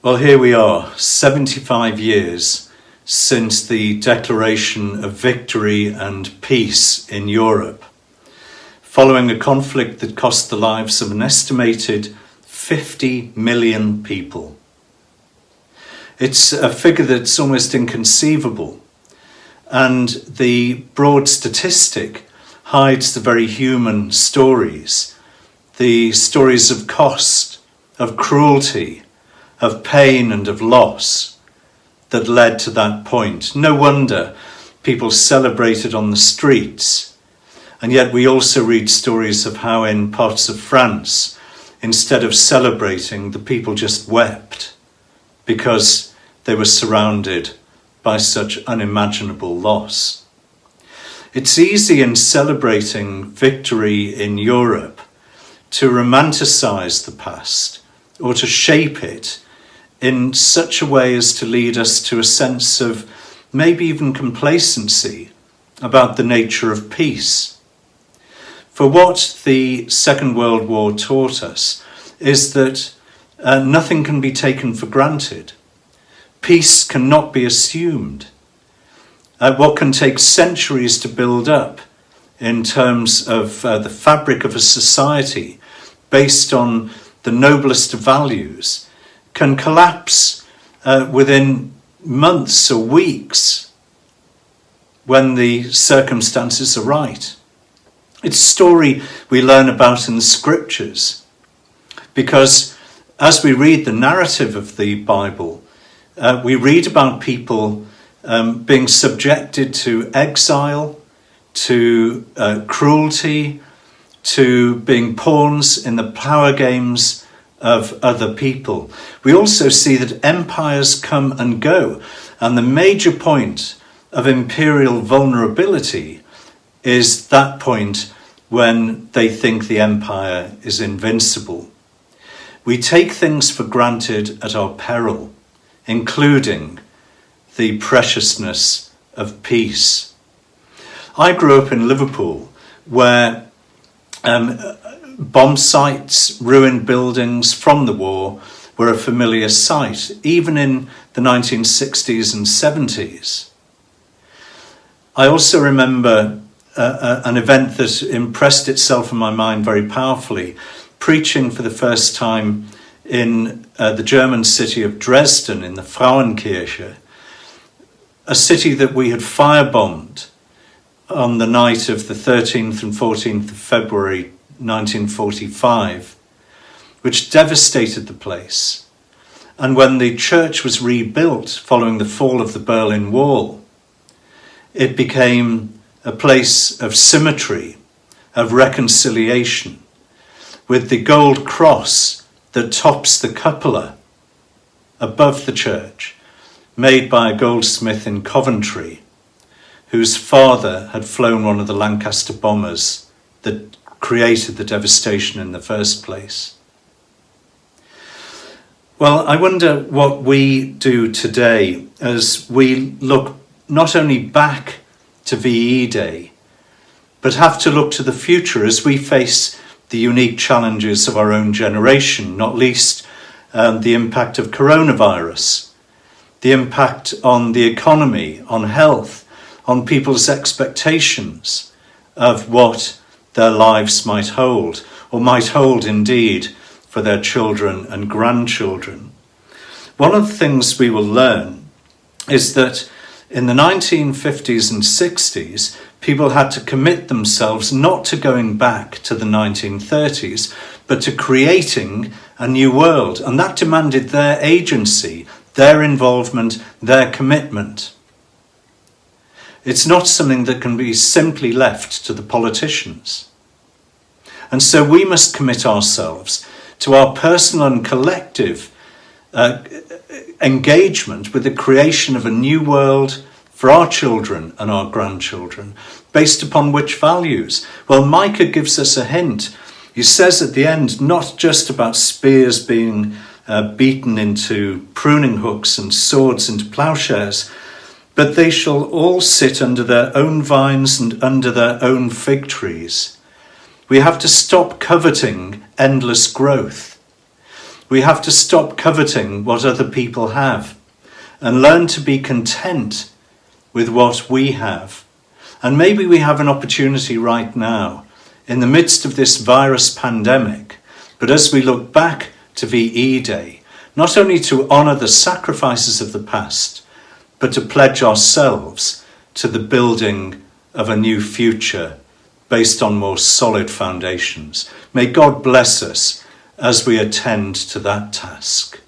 Well, here we are, 75 years since the declaration of victory and peace in Europe, following a conflict that cost the lives of an estimated 50 million people. It's a figure that's almost inconceivable, and the broad statistic hides the very human stories, the stories of cost, of cruelty, of pain and of loss that led to that point. No wonder people celebrated on the streets. And yet we also read stories of how in parts of France, instead of celebrating, the people just wept because they were surrounded by such unimaginable loss. It's easy in celebrating victory in Europe to romanticize the past or to shape it in such a way as to lead us to a sense of maybe even complacency about the nature of peace. For what the Second World War taught us is that nothing can be taken for granted. Peace cannot be assumed. What can take centuries to build up in terms of the fabric of a society based on the noblest of values can collapse within months or weeks when the circumstances are right. It's a story we learn about in the scriptures, because as we read the narrative of the Bible, we read about people being subjected to exile, to cruelty, to being pawns in the power games of other people. We also see that empires come and go, and the major point of imperial vulnerability is that point when they think the empire is invincible. We take things for granted at our peril, including the preciousness of peace. I grew up in Liverpool, where bomb sites, ruined buildings from the war were a familiar sight, even in the 1960s and 70s. I also remember an event that impressed itself in my mind very powerfully, preaching for the first time in the German city of Dresden in the Frauenkirche, a city that we had firebombed on the night of the 13th and 14th of February 1945, which devastated the place. And when the church was rebuilt following the fall of the Berlin Wall, it became a place of symmetry, of reconciliation, with the gold cross that tops the cupola above the church, made by a goldsmith in Coventry, whose father had flown one of the Lancaster bombers that created the devastation in the first place. Well, I wonder what we do today as we look not only back to VE Day, but have to look to the future as we face the unique challenges of our own generation, not least the impact of coronavirus, the impact on the economy, on health, on people's expectations of what their lives might hold, or might hold indeed for their children and grandchildren. One of the things we will learn is that in the 1950s and 60s, people had to commit themselves not to going back to the 1930s, but to creating a new world. And that demanded their agency, their involvement, their commitment. It's not something that can be simply left to the politicians. And so we must commit ourselves to our personal and collective engagement with the creation of a new world for our children and our grandchildren, based upon which values? Well, Micah gives us a hint. He says at the end, not just about spears being beaten into pruning hooks and swords into plowshares, but they shall all sit under their own vines and under their own fig trees. We have to stop coveting endless growth. We have to stop coveting what other people have and learn to be content with what we have. And maybe we have an opportunity right now in the midst of this virus pandemic, but as we look back to VE Day, not only to honour the sacrifices of the past, but to pledge ourselves to the building of a new future based on more solid foundations. May God bless us as we attend to that task.